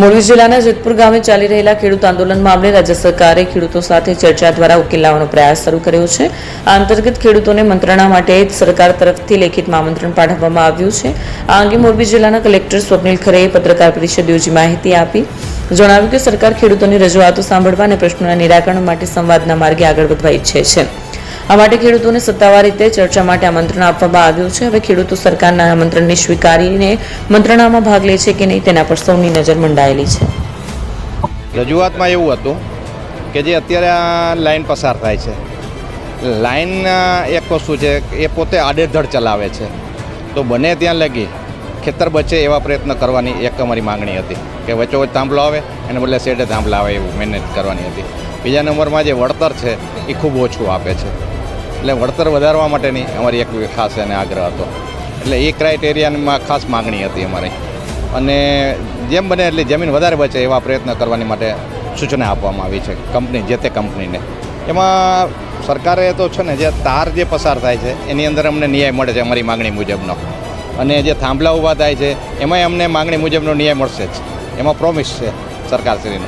મોરબી જિલ્લાના જેતપુર ગામે ચાલી રહેલા ખેડૂત આંદોલન મામલે રાજ્ય સરકારે ખેડૂતો સાથે ચર્ચા દ્વારા ઉકેલ લાવવાનો પ્રયાસ શરૂ કર્યો છે. આ અંતર્ગત ખેડૂતોને મંત્રણા માટે સરકાર તરફથી લેખિતમાં આમંત્રણ પાઠવવામાં આવ્યું છે. આ અંગે મોરબી જિલ્લાના કલેક્ટર સ્વપ્નિલ ખરેએ પત્રકાર પરિષદ યોજી માહિતી આપી. જણાવ્યું કે સરકાર ખેડૂતોની રજૂઆતો સાંભળવા અને પ્રશ્નોના નિરાકરણ માટે સંવાદના માર્ગે આગળ વધવા ઈચ્છે છે. આ માટે ખેડૂતોને સત્તાવાર રીતે ચર્ચા માટે આમંત્રણ આપવામાં આવ્યું છે. હવે ખેડૂતો સરકારના આમંત્રણને સ્વીકારીને મંત્રણામાં ભાગ લે છે કે નહીં તેના પર સૌની નજર મંડાયેલી છે. રજૂઆતમાં એવું હતું કે જે અત્યારે આ લાઈન પસાર થાય છે, લાઈન એક વસ્તુ છે એ પોતે આડેધડ ચલાવે છે, તો બને ત્યાં લગી ખેતર બચે એવા પ્રયત્ન કરવાની એક અમારી માગણી હતી કે વચ્ચોવચ્ચ થાંભલો આવે એને બદલે શેડે થાંભલા આવે એવું મેનેજ કરવાની હતી. બીજા નંબરમાં જે વળતર છે એ ખૂબ ઓછું આપે છે, એટલે વળતર વધારવા માટેની અમારી એક ખાસ એને આગ્રહ હતો. એટલે એ ક્રાઇટેરિયામાં ખાસ માગણી હતી અમારી, અને જેમ બને એટલી જમીન વધારે બચે એવા પ્રયત્ન કરવાની માટે સૂચના આપવામાં આવી છે કંપની, જે તે કંપનીને. એમાં સરકારે તો છે ને જે તાર જે પસાર થાય છે એની અંદર અમને ન્યાય મળે છે અમારી માગણી મુજબનો, અને જે થાંભલા ઊભા થાય છે એમાંય અમને માગણી મુજબનો ન્યાય મળશે જ, એમાં પ્રોમિસ છે સરકારશ્રીનો.